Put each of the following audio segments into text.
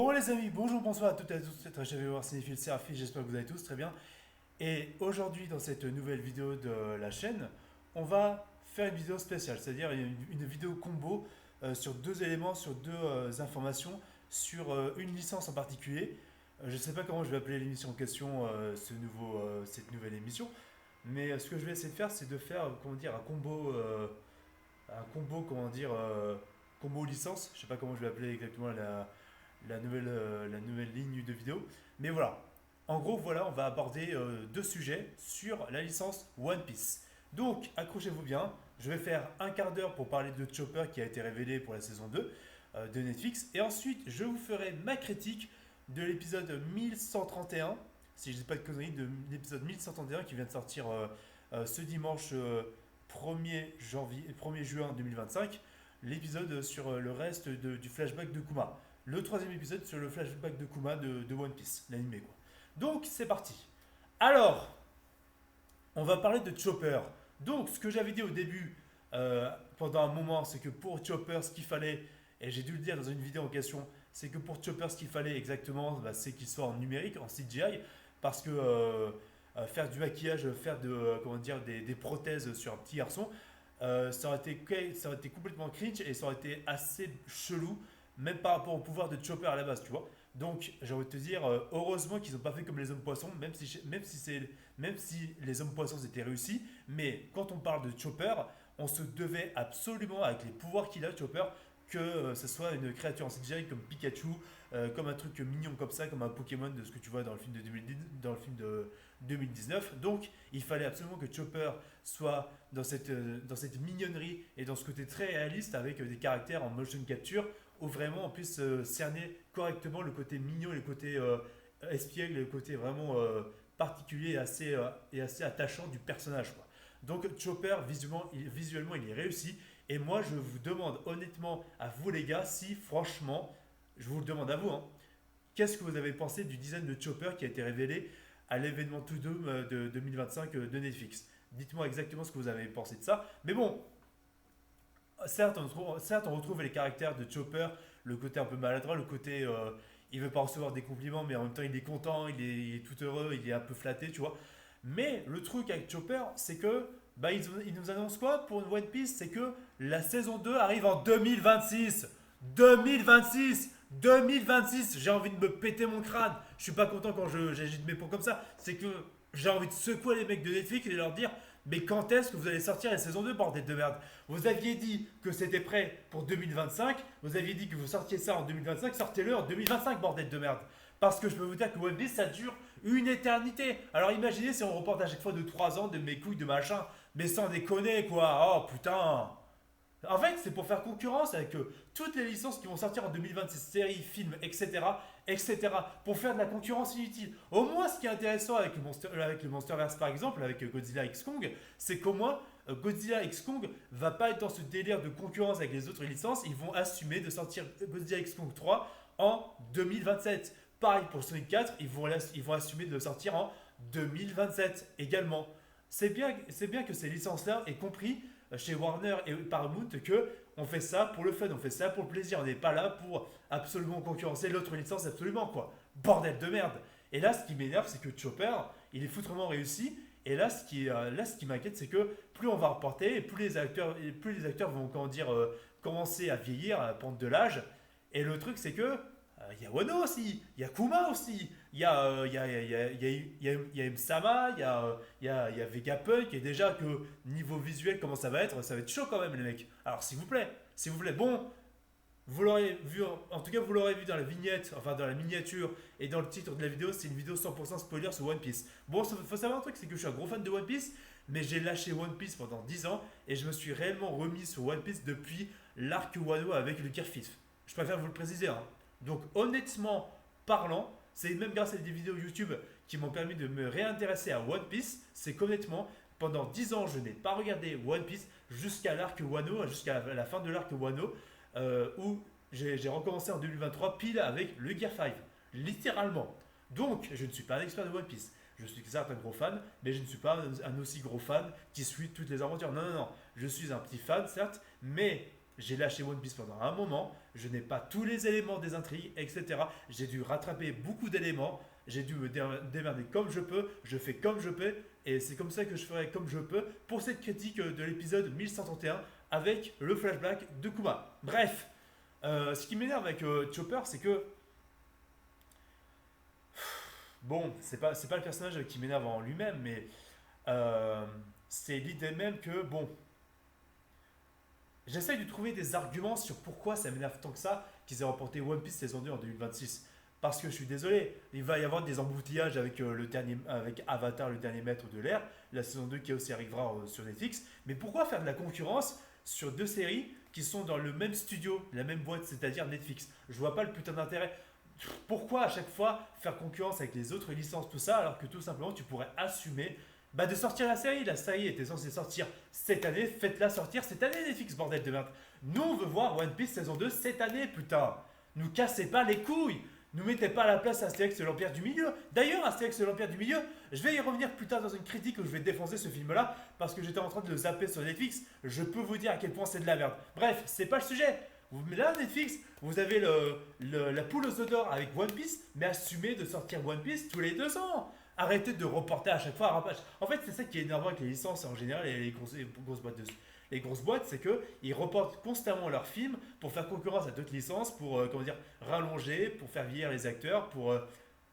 Bon les amis, bonjour, bonsoir à toutes et à tous, c'est très cher voir Cinéphile Seraphis, j'espère que vous allez tous très bien. Et aujourd'hui dans cette nouvelle vidéo de la chaîne, on va faire une vidéo spéciale, c'est-à-dire une vidéo combo sur deux éléments, sur deux informations, sur une licence en particulier. Je ne sais pas comment je vais appeler l'émission en question, cette nouvelle émission, mais ce que je vais essayer de faire, c'est de faire comment dire, un combo, comment dire, combo licence. Je sais pas comment je vais appeler exactement la nouvelle ligne de vidéo. Mais voilà. En gros, voilà, on va aborder deux sujets sur la licence One Piece. Donc, accrochez-vous bien. Je vais faire un quart d'heure pour parler de Chopper qui a été révélé pour la saison 2 de Netflix. Et ensuite, je vous ferai ma critique de l'épisode 1131, si je ne dis pas de conneries, de l'épisode 1131 qui vient de sortir ce dimanche 1er, janvier, 1er juin 2025. L'épisode sur le reste du flashback de Kuma. Le troisième épisode sur le flashback de Kuma de One Piece, l'animé quoi. Donc c'est parti. Alors, on va parler de Chopper. Donc ce que j'avais dit au début, pendant un moment, c'est que pour Chopper, ce qu'il fallait, et j'ai dû le dire dans une vidéo en question, c'est que pour Chopper, ce qu'il fallait exactement, c'est qu'il soit en numérique, en CGI, parce que faire du maquillage, faire comment dire, des prothèses sur un petit garçon, ça aurait été complètement cringe et ça aurait été assez chelou, même par rapport au pouvoir de Chopper à la base, tu vois. Donc, j'ai envie de te dire, heureusement qu'ils n'ont pas fait comme les hommes poissons, même si les hommes poissons étaient réussis. Mais quand on parle de Chopper, on se devait absolument, avec les pouvoirs qu'il a, Chopper, que ce soit une créature en CGI comme Pikachu, comme un truc mignon comme ça, comme un Pokémon de ce que tu vois dans le film de 2010, dans le film de 2019. Donc, il fallait absolument que Chopper soit dans cette mignonnerie et dans ce côté très réaliste avec des caractères en motion capture où vraiment on puisse cerner correctement le côté mignon et le côté espiègle, le côté vraiment particulier et assez attachant du personnage, quoi. Donc Chopper, visuellement, il est réussi. Et moi, je vous demande honnêtement à vous les gars, si franchement, je vous le demande à vous, hein, qu'est-ce que vous avez pensé du design de Chopper qui a été révélé à l'événement To Doom de 2025 de Netflix? Dites-moi exactement ce que vous avez pensé de ça. Mais bon, certes, on retrouve les caractères de Chopper, le côté un peu maladroit, le côté il veut pas recevoir des compliments, mais en même temps il est content, il est tout heureux, il est un peu flatté, tu vois. Mais le truc avec Chopper, c'est que ils nous annoncent quoi pour One Piece? C'est que la saison 2 arrive en 2026. 2026 2026. J'ai envie de me péter mon crâne. Je suis pas content quand j'agite mes poings comme ça. C'est que j'ai envie de secouer les mecs de Netflix et de leur dire: mais quand est-ce que vous allez sortir la saison 2, bordel de merde? Vous aviez dit que c'était prêt pour 2025. Vous aviez dit que vous sortiez ça en 2025. Sortez-le en 2025, bordel de merde. Parce que je peux vous dire que One Piece, ça dure une éternité. Alors imaginez si on reporte à chaque fois de 3 ans de mes couilles de machin. Mais sans déconner, quoi. Oh putain. En fait, c'est pour faire concurrence avec toutes les licences qui vont sortir en 2026, séries, films, etc., etc., pour faire de la concurrence inutile. Au moins, ce qui est intéressant avec le Monsterverse, par exemple, avec Godzilla X Kong, c'est qu'au moins, Godzilla X Kong va pas être dans ce délire de concurrence avec les autres licences. Ils vont assumer de sortir Godzilla X Kong 3 en 2027. Pareil pour Sonic 4, ils vont assumer de le sortir en 2027 également. C'est bien que ces licences-là aient compris chez Warner et Paramount que on fait ça pour le fun, on fait ça pour le plaisir, on n'est pas là pour absolument concurrencer l'autre licence absolument quoi. Bordel de merde. Et là, ce qui m'énerve, c'est que Chopper, il est foutrement réussi. Et là, ce qui m'inquiète, c'est que plus on va reporter, et plus les acteurs vont comment dire, commencer à vieillir, à prendre de l'âge. Et le truc, c'est que il y a Wano aussi, il y a Kuma aussi, il y a Msama, il y a Vegapunk, et déjà que niveau visuel, comment ça va être chaud quand même, les mecs. Alors, s'il vous plaît, bon, vous l'aurez vu, en tout cas, vous l'aurez vu dans la vignette, enfin dans la miniature et dans le titre de la vidéo, c'est une vidéo 100% spoiler sur One Piece. Bon, il faut savoir un truc, c'est que je suis un gros fan de One Piece, mais j'ai lâché One Piece pendant 10 ans et je me suis réellement remis sur One Piece depuis l'arc Wano avec le Gear 5. Je préfère vous le préciser, hein. Donc honnêtement parlant, c'est même grâce à des vidéos YouTube qui m'ont permis de me réintéresser à One Piece. C'est qu'honnêtement, pendant 10 ans, je n'ai pas regardé One Piece jusqu'à l'arc Wano, jusqu'à la fin de l'arc Wano, où j'ai recommencé en 2023 pile avec le Gear 5, littéralement. Donc, je ne suis pas un expert de One Piece. Je suis certes un gros fan, mais je ne suis pas un aussi gros fan qui suit toutes les aventures. Non, non, non. Je suis un petit fan, certes, mais J'ai lâché One Piece pendant un moment. Je n'ai pas tous les éléments des intrigues, etc. J'ai dû rattraper beaucoup d'éléments. J'ai dû me démerder comme je peux. Je fais comme je peux. Et c'est comme ça que je ferai comme je peux pour cette critique de l'épisode 1131 avec le flashback de Kuma. Bref, ce qui m'énerve avec Chopper, c'est que bon, c'est pas le personnage qui m'énerve en lui-même, mais euh, c'est l'idée même que, bon, j'essaye de trouver des arguments sur pourquoi ça m'énerve tant que ça qu'ils aient remporté One Piece saison 2 en 2026. Parce que je suis désolé, il va y avoir des embouteillages avec, avec Avatar, le dernier maître de l'air, la saison 2 qui aussi arrivera sur Netflix. Mais pourquoi faire de la concurrence sur deux séries qui sont dans le même studio, la même boîte, c'est-à-dire Netflix? Je vois pas le putain d'intérêt. Pourquoi à chaque fois faire concurrence avec les autres licences, tout ça, alors que tout simplement tu pourrais assumer de sortir la série. La série était censée sortir cette année, faites-la sortir cette année, Netflix, bordel de merde. Nous, on veut voir One Piece saison 2 cette année, putain. Nous cassez pas les couilles. Nous mettez pas à la place Astérix et l'Empire du Milieu. D'ailleurs, Astérix et l'Empire du Milieu, je vais y revenir plus tard dans une critique où je vais défoncer ce film-là parce que j'étais en train de le zapper sur Netflix. Je peux vous dire à quel point c'est de la merde. Bref, c'est pas le sujet. Mais là, Netflix, vous avez la poule aux œufs d'or avec One Piece, mais assumez de sortir One Piece tous les 2 ans. Arrêtez de reporter à chaque fois un rappage. En fait, c'est ça qui est énervant avec les licences en général et les grosses boîtes les grosses boîtes, c'est qu'ils reportent constamment leurs films pour faire concurrence à d'autres licences, pour comment dire, rallonger, pour faire vieillir les acteurs,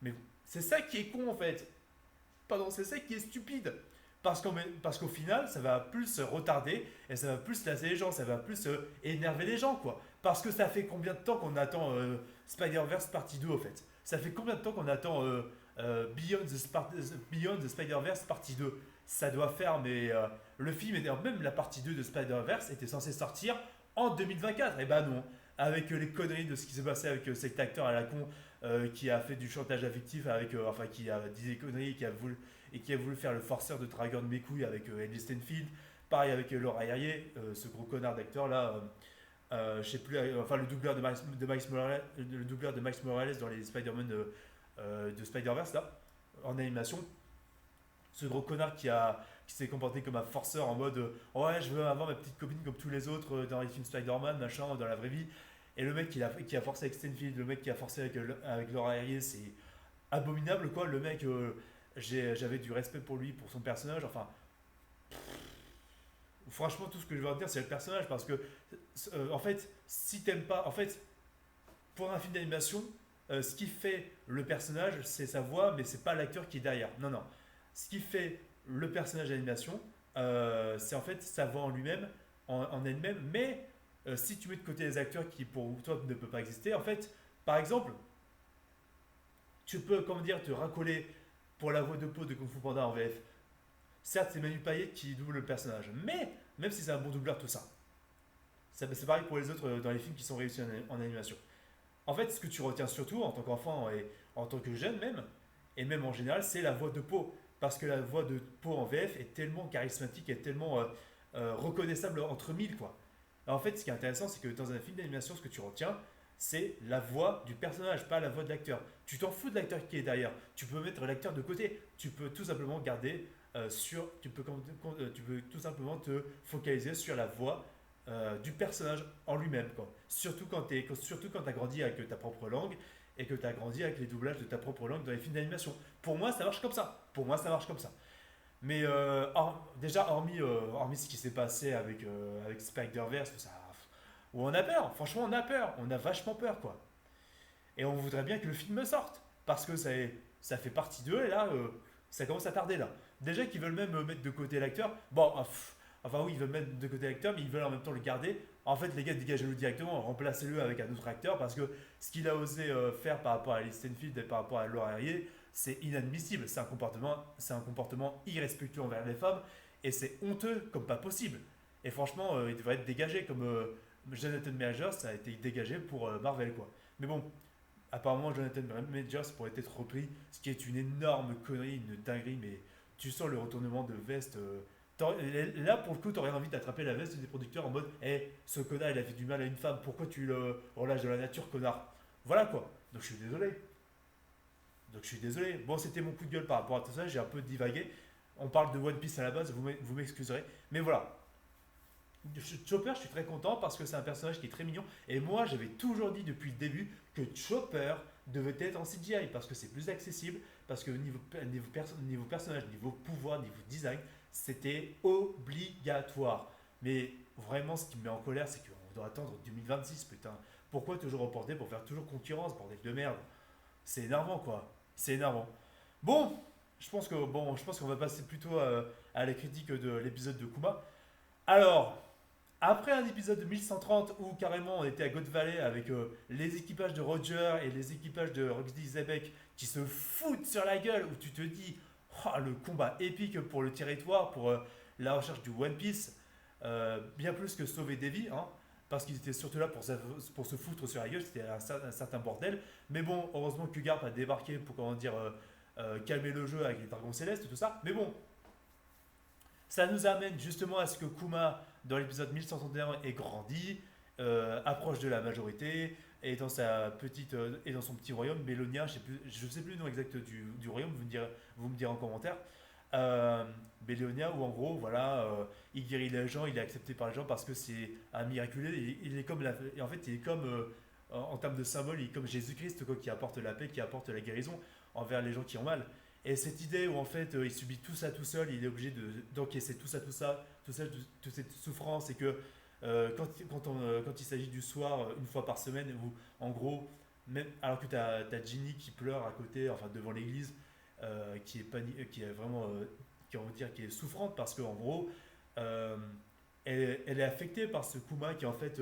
mais c'est ça qui est con en fait. Pardon, c'est ça qui est stupide. Parce qu'au final, ça va plus retarder et ça va plus lasser les gens, ça va plus énerver les gens, quoi. Parce que ça fait combien de temps qu'on attend Spider-Verse partie 2, au fait? Ça fait combien de temps qu'on attend Beyond the Spider-Verse partie 2? Ça doit faire, mais le film, même la partie 2 de Spider-Verse était censée sortir en 2024. Et bah non, avec les conneries de ce qui s'est passé avec cet acteur à la con qui a fait du chantage affectif, avec, enfin qui a dit des conneries et qui a voulu faire le forceur de Dragon de mes couilles avec Eddie Stanfield. Pareil avec Laura Harrier, ce gros connard d'acteur là. Je sais plus, enfin le doubleur de Max Morales dans les Spider-Man de Spider-Verse là, en animation. Ce gros connard qui s'est comporté comme un forceur en mode ouais, je veux avoir ma petite copine comme tous les autres dans les films Spider-Man, machin, dans la vraie vie. Et le mec qui a forcé avec Stanfield, le mec qui a forcé avec Laura Harrier, c'est abominable quoi. Le mec, j'avais du respect pour lui, pour son personnage. Enfin, franchement, tout ce que je veux dire, c'est le personnage parce que, en fait, si t'aimes pas, en fait, pour un film d'animation, ce qui fait le personnage, c'est sa voix, mais c'est pas l'acteur qui est derrière. Non, non. Ce qui fait le personnage d'animation, c'est en fait sa voix en lui-même, en elle-même. Mais si tu mets de côté les acteurs qui pour toi ne peuvent pas exister, en fait, par exemple, tu peux, comment dire, te racoler pour la voix de peau de Kung Fu Panda en VF. Certes, c'est Manu Payet qui double le personnage, mais même si c'est un bon doubleur, tout ça, c'est pareil pour les autres dans les films qui sont réussis en animation. En fait, ce que tu retiens surtout en tant qu'enfant et en tant que jeune même, et même en général, c'est la voix de peau. Parce que la voix de peau en VF est tellement charismatique et tellement reconnaissable entre mille, quoi. Alors, en fait, ce qui est intéressant, c'est que dans un film d'animation, ce que tu retiens, c'est la voix du personnage, pas la voix de l'acteur. Tu t'en fous de l'acteur qui est derrière. Tu peux mettre l'acteur de côté. Tu peux tout simplement garder tu peux tout simplement te focaliser sur la voix du personnage en lui-même, quoi. Surtout quand tu as grandi avec ta propre langue et que tu as grandi avec les doublages de ta propre langue dans les films d'animation. Pour moi, ça marche comme ça. Pour moi, ça marche comme ça. Mais déjà, hormis ce qui s'est passé avec Spider-Verse, où on a peur, franchement, on a peur. On a vachement peur, quoi. Et on voudrait bien que le film sorte. Parce que ça fait partie d'eux, et là, ça commence à tarder, là. Déjà qu'ils veulent même mettre de côté l'acteur. Bon, enfin oui, ils veulent mettre de côté l'acteur, mais ils veulent en même temps le garder. En fait, les gars, dégagez-le directement, remplacez-le avec un autre acteur, parce que ce qu'il a osé faire par rapport à Alice Stenfield et par rapport à Laura Harrier, c'est inadmissible. C'est un comportement irrespectueux envers les femmes, et c'est honteux comme pas possible. Et franchement, il devrait être dégagé comme Jonathan Majors, ça a été dégagé pour Marvel, quoi. Mais bon, apparemment, Jonathan Majors pourrait être repris, ce qui est une énorme connerie, une dinguerie, mais tu sens le retournement de veste. Là, pour le coup, tu aurais envie d'attraper la veste des producteurs en mode hé, ce connard, il a fait du mal à une femme, pourquoi tu le relâches de la nature, connard? Voilà quoi. Donc je suis désolé. Bon, c'était mon coup de gueule par rapport à tout ça, j'ai un peu divagué. On parle de One Piece à la base, vous m'excuserez. Mais voilà. Chopper, je suis très content parce que c'est un personnage qui est très mignon. Et moi, j'avais toujours dit depuis le début que Chopper devait être en CGI parce que c'est plus accessible, parce que niveau personnage, niveau pouvoir, niveau design, c'était obligatoire. Mais vraiment, ce qui me met en colère, c'est qu'on doit attendre 2026, putain. Pourquoi toujours reporter pour faire toujours concurrence, bordel de merde? C'est énervant, quoi. C'est énervant. Bon, je pense qu'on va passer plutôt à la critique de l'épisode de Kuma. Alors, après un épisode de 1130 où carrément on était à God Valley avec les équipages de Roger et les équipages de Roxy Zebek qui se foutent sur la gueule, où tu te dis, oh, le combat épique pour le territoire, pour la recherche du One Piece, bien plus que sauver Devi, hein, parce qu'ils étaient surtout là pour se foutre sur la gueule, c'était un certain bordel. Mais bon, heureusement que Garp a débarqué pour, comment dire, calmer le jeu avec les dragons célestes, tout ça. Mais bon, ça nous amène justement à ce que Kuma, dans l'épisode 1161, ait grandi, approche de la majorité, et dans et dans son petit royaume, Mélonia, je sais plus le nom exact du royaume, vous me direz en commentaire. Mélonia, où en gros, voilà, il guérit les gens, il est accepté par les gens parce que c'est un miraculé. Il est comme et en fait, il est comme en termes de symbole, il est comme Jésus-Christ, quoi, qui apporte la paix, qui apporte la guérison envers les gens qui ont mal. Et cette idée où en fait il subit tout ça tout seul, il est obligé d'encaisser tout ça, toute cette souffrance, et que quand il s'agit du soir, une fois par semaine, où en gros, même, alors que tu as Ginny qui pleure à côté, enfin devant l'église, qui est vraiment, qui, on va dire, qui est souffrante parce qu'en gros, euh, elle est affectée par ce Kuma qui en fait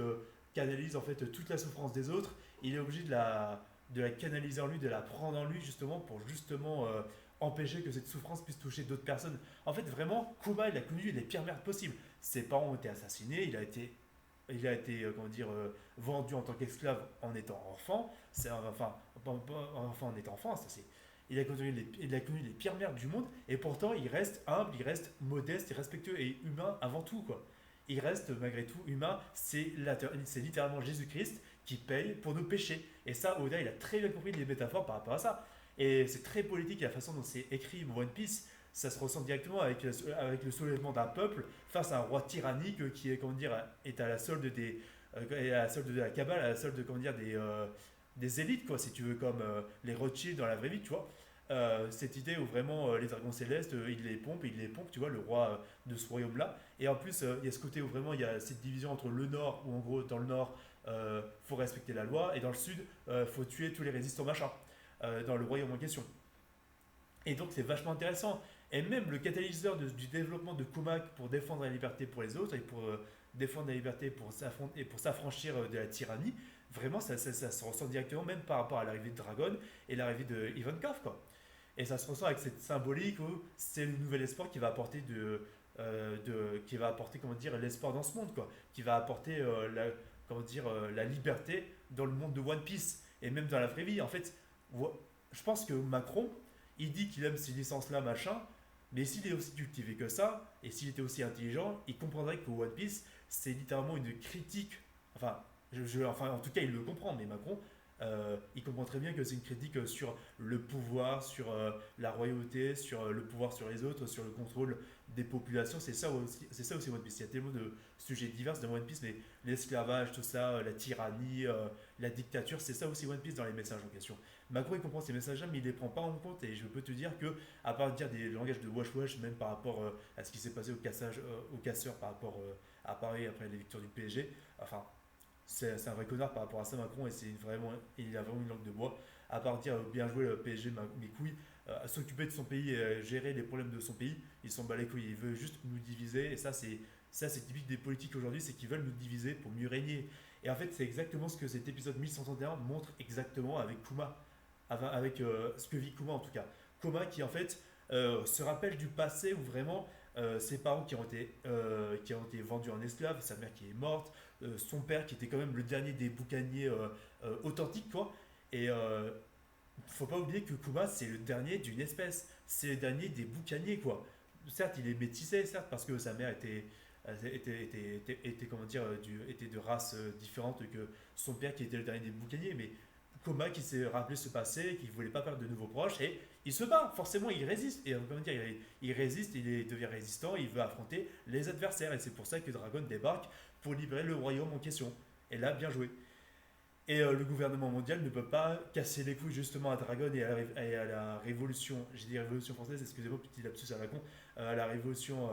canalise en fait toute la souffrance des autres. Il est obligé de la canaliser en lui, de la prendre en lui justement pour justement empêcher que cette souffrance puisse toucher d'autres personnes. En fait, vraiment, Kuma, il a connu les pires merdes possibles. Ses parents ont été assassinés, il a été comment dire, vendu en tant qu'esclave en étant enfant. Enfin, en étant enfant, il a connu les pires merdes du monde, et pourtant, il reste humble, il reste modeste, et respectueux et humain avant tout, quoi. Il reste malgré tout humain, c'est littéralement Jésus-Christ qui paye pour nos péchés. Et ça, Oda, il a très bien compris les métaphores par rapport à ça. Et c'est très politique la façon dont c'est écrit One Piece. Ça se ressent directement avec le soulèvement d'un peuple face à un roi tyrannique qui est, comment dire, est à la solde à la solde de la cabale, à la solde, comment dire, des élites, quoi, si tu veux, comme les Rothschild dans la vraie vie, tu vois. Cette idée où vraiment les dragons célestes, il les pompe, tu vois, le roi de ce royaume-là. Et en plus, il y a ce côté où vraiment il y a cette division entre le nord, où en gros, dans le nord, faut respecter la loi, et dans le sud, faut tuer tous les résistants machins, dans le royaume en question. Et donc c'est vachement intéressant. Et même le catalyseur du développement de Kumak pour défendre la liberté pour les autres, et pour défendre la liberté et pour s'affranchir de la tyrannie, vraiment ça se ressent directement même par rapport à l'arrivée de Dragon et l'arrivée de Ivankov, quoi. Et ça se ressent avec cette symbolique où c'est le nouvel espoir qui va apporter qui va apporter, comment dire, l'espoir dans ce monde, quoi, qui va apporter comment dire, la liberté dans le monde de One Piece et même dans la vraie vie. En fait, je pense que Macron, il dit qu'il aime ces licences-là, machin, mais s'il est aussi cultivé que ça, et s'il était aussi intelligent, il comprendrait que One Piece, c'est littéralement une critique. Enfin, enfin, en tout cas, il le comprend, mais Macron, il comprend très bien que c'est une critique sur le pouvoir, sur la royauté, sur le pouvoir sur les autres, sur le contrôle des populations. C'est ça aussi One Piece. Il y a tellement de sujets divers dans One Piece, mais l'esclavage, tout ça, la tyrannie, la dictature, c'est ça aussi One Piece dans les messages en question. Macron, il comprend ces messages-là, mais il les prend pas en compte. Et je peux te dire que, à part dire des langages de wash wash, même par rapport à ce qui s'est passé au casseur par rapport à Paris après les victoires du PSG, enfin, c'est un vrai connard par rapport à ça, Macron, et il a vraiment une langue de bois. À part dire bien joué le PSG, mes couilles, s'occuper de son pays et gérer les problèmes de son pays, il s'en bat les couilles. Il veut juste nous diviser, et ça c'est typique des politiques aujourd'hui, c'est qu'ils veulent nous diviser pour mieux régner. Et en fait, c'est exactement ce que cet épisode 1161 montre exactement avec Kuma, avec ce que vit Kuma en tout cas. Kuma qui en fait se rappelle du passé où vraiment ses parents qui ont été vendus en esclaves, sa mère qui est morte, son père qui était quand même le dernier des boucaniers authentiques, quoi. Et faut pas oublier que Kuma c'est le dernier d'une espèce, c'est le dernier des boucaniers, quoi. Certes, il est métissé, certes, parce que sa mère était comment dire, était de race différente que son père qui était le dernier des boucaniers, mais Koma qui s'est rappelé ce passé, qui ne voulait pas perdre de nouveaux proches, et il se bat, forcément il résiste, et comment dire, il résiste, devient résistant, il veut affronter les adversaires, et c'est pour ça que Dragon débarque pour libérer le royaume en question. Et là, bien joué. Et le gouvernement mondial ne peut pas casser les couilles justement à Dragon et à la révolution, j'ai dit révolution française, excusez-moi, petit lapsus à la con, à la révolution,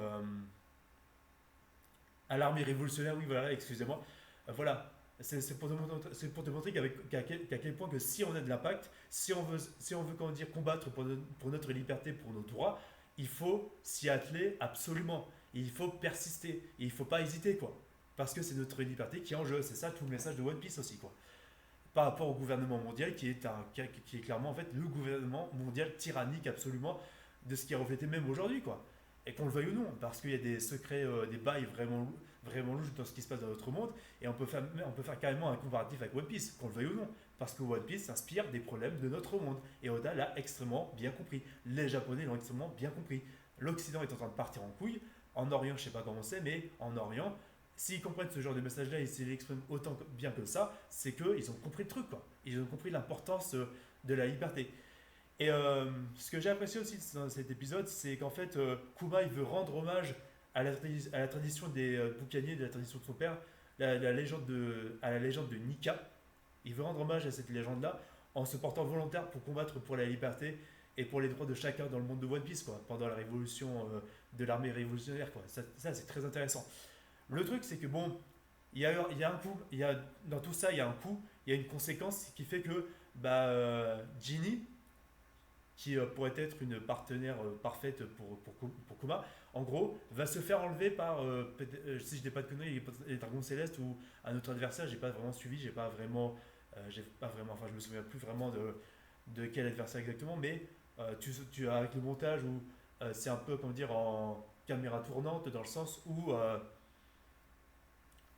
à l'armée révolutionnaire, oui voilà, excusez-moi. Voilà, c'est pour te montrer qu'à quel point que si on a de l'impact, si on veut comment dire, combattre pour notre liberté, pour nos droits, il faut s'y atteler absolument. Il faut persister, et il ne faut pas hésiter quoi. Parce que c'est notre liberté qui est en jeu, c'est ça tout le message de One Piece aussi quoi par rapport au gouvernement mondial qui est clairement en fait le gouvernement mondial tyrannique absolument de ce qui est reflété même aujourd'hui quoi. Et qu'on le veuille ou non, parce qu'il y a des secrets, des bails vraiment louches dans ce qui se passe dans notre monde, et on peut faire carrément un comparatif avec One Piece, qu'on le veuille ou non, parce que One Piece s'inspire des problèmes de notre monde, et Oda l'a extrêmement bien compris. Les Japonais l'ont extrêmement bien compris. L'Occident est en train de partir en couille, en Orient, je sais pas comment c'est, mais en Orient, s'ils comprennent ce genre de message-là et s'ils l'expriment autant bien que ça, c'est qu'ils ont compris le truc, quoi. Ils ont compris l'importance de la liberté. Et ce que j'ai apprécié aussi dans cet épisode, c'est qu'en fait, Kuma, il veut rendre hommage à la tradition des boucaniers, de la tradition de son père, à la légende de Nika. Il veut rendre hommage à cette légende-là en se portant volontaire pour combattre pour la liberté et pour les droits de chacun dans le monde de One Piece, quoi, pendant la révolution de l'armée révolutionnaire, quoi. Ça c'est très intéressant. Le truc, c'est que bon, il y a un coup, dans tout ça, il y a un coup, il y a une conséquence qui fait que Ginny, qui pourrait être une partenaire parfaite pour Kuma, en gros, va se faire enlever par, si je dis pas de conneries, les Dragons Célestes ou un autre adversaire, j'ai pas vraiment suivi, enfin je me souviens plus vraiment de quel adversaire exactement, mais tu as avec le montage où c'est un peu, comment dire, en caméra tournante, dans le sens où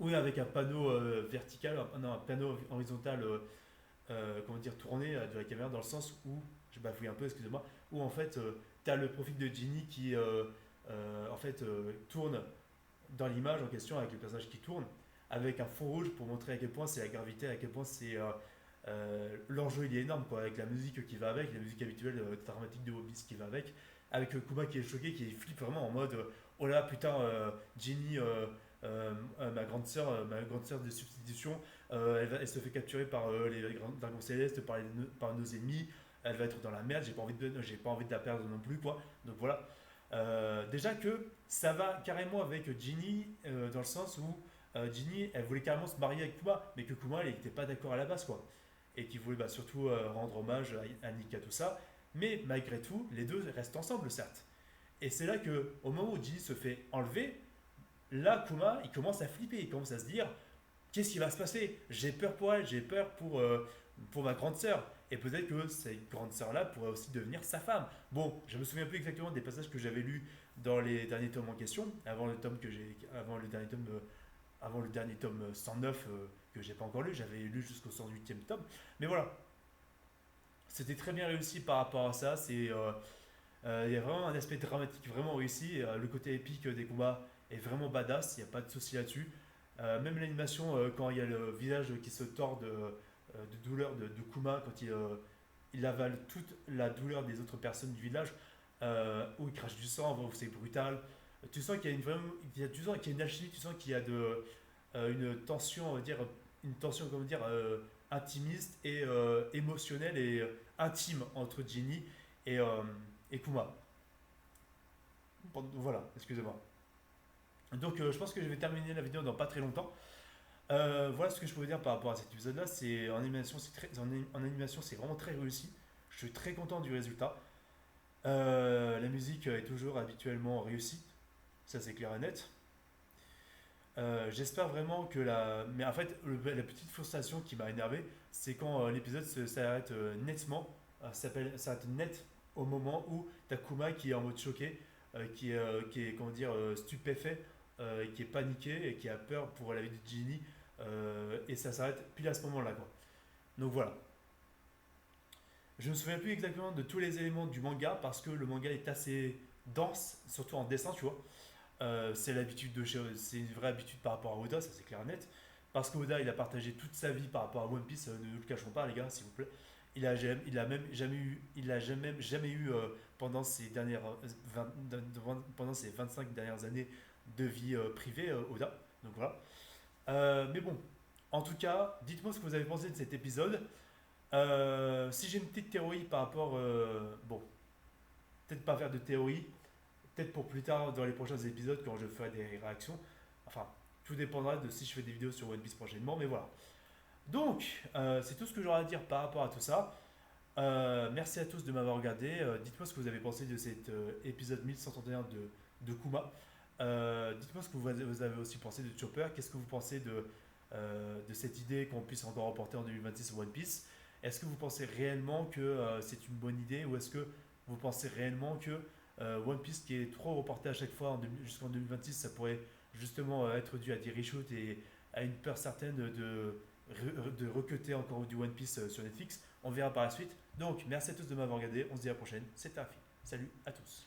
oui, avec un panneau vertical, non, un panneau horizontal, comment dire, tourné de la caméra dans le sens où, je bafouille un peu, excusez-moi, où en fait, tu as le profil de Ginny qui, en fait, tourne dans l'image en question avec le personnage qui tourne, avec un fond rouge pour montrer à quel point c'est la gravité, à quel point c'est l'enjeu il est énorme, quoi, avec la musique qui va avec, la musique habituelle dramatique de One Piece qui va avec Kuma qui est choqué, qui flippe vraiment en mode oh là putain, Ginny, ma grande sœur de substitution, elle se fait capturer par les dragons célestes, par nos ennemis, elle va être dans la merde, j'ai pas envie de la perdre non plus quoi. Donc voilà. Déjà que ça va carrément avec Ginny dans le sens où Ginny elle voulait carrément se marier avec Kuma, mais que Kuma elle n'était pas d'accord à la base quoi. Et qui voulait surtout rendre hommage à Nika, tout ça. Mais malgré tout, les deux restent ensemble certes. Et c'est là que, au moment où Ginny se fait enlever, là, Kuma, il commence à flipper, il commence à se dire qu'est-ce qui va se passer. J'ai peur pour elle, j'ai peur pour ma grande sœur. Et peut-être que cette grande sœur-là pourrait aussi devenir sa femme. Bon, je me souviens plus exactement des passages que j'avais lus dans les derniers tomes en question, avant le dernier tome 109 que j'ai pas encore lu, j'avais lu jusqu'au 108e tome. Mais voilà, c'était très bien réussi par rapport à ça. Il y a vraiment un aspect dramatique vraiment réussi. Le côté épique des combats est vraiment badass, il n'y a pas de souci là-dessus. Même l'animation, quand il y a le visage qui se tord de douleur de Kuma, quand il avale toute la douleur des autres personnes du village, où il crache du sang, où c'est brutal. Tu sens qu'il y a tu sens qu'il y a une alchimie, tu sens qu'il y a une tension, on va dire, une tension, comment dire, intimiste et émotionnelle et intime entre Ginny et, euh, et Kuma. Voilà, excusez-moi. Donc je pense que je vais terminer la vidéo dans pas très longtemps. Voilà ce que je pouvais dire par rapport à cet épisode-là. En animation, c'est vraiment très réussi. Je suis très content du résultat. La musique est toujours habituellement réussie. Ça, c'est clair et net. J'espère vraiment que la. Mais en fait, la petite frustration qui m'a énervé, c'est quand l'épisode s'arrête nettement. S'arrête net au moment où Takuma qui est en mode choqué, qui est comment dire, stupéfait, qui est paniqué et qui a peur pour la vie de Ginny. Et ça s'arrête pile à ce moment-là, quoi. Donc voilà. Je ne me souviens plus exactement de tous les éléments du manga parce que le manga est assez dense, surtout en dessin, tu vois. C'est une vraie habitude par rapport à Oda, ça c'est clair et net. parce qu'Oda, il a partagé toute sa vie par rapport à One Piece, ne nous le cachons pas, les gars, s'il vous plaît. Il a même jamais eu, pendant ces pendant ces 25 dernières années de vie privée, Oda. Donc voilà. Mais bon, en tout cas, dites-moi ce que vous avez pensé de cet épisode. Si j'ai une petite théorie par rapport, bon, peut-être pas faire de théorie, peut-être pour plus tard dans les prochains épisodes quand je ferai des réactions. Enfin, tout dépendra de si je fais des vidéos sur One Piece prochainement, mais voilà. Donc, c'est tout ce que j'aurais à dire par rapport à tout ça. Merci à tous de m'avoir regardé. Dites-moi ce que vous avez pensé de cet épisode 1131 de Kuma. Dites-moi ce que vous avez aussi pensé de Chopper. Qu'est-ce que vous pensez de cette idée qu'on puisse encore remporter en 2026 One Piece? Est-ce que vous pensez réellement que c'est une bonne idée ou est-ce que vous pensez réellement que One Piece qui est trop reporté à chaque fois jusqu'en 2026, ça pourrait justement être dû à des reshoots et à une peur certaine de recuter encore du One Piece sur Netflix? On verra par la suite. Donc, merci à tous de m'avoir regardé. On se dit à la prochaine. C'était Rafi. Salut à tous.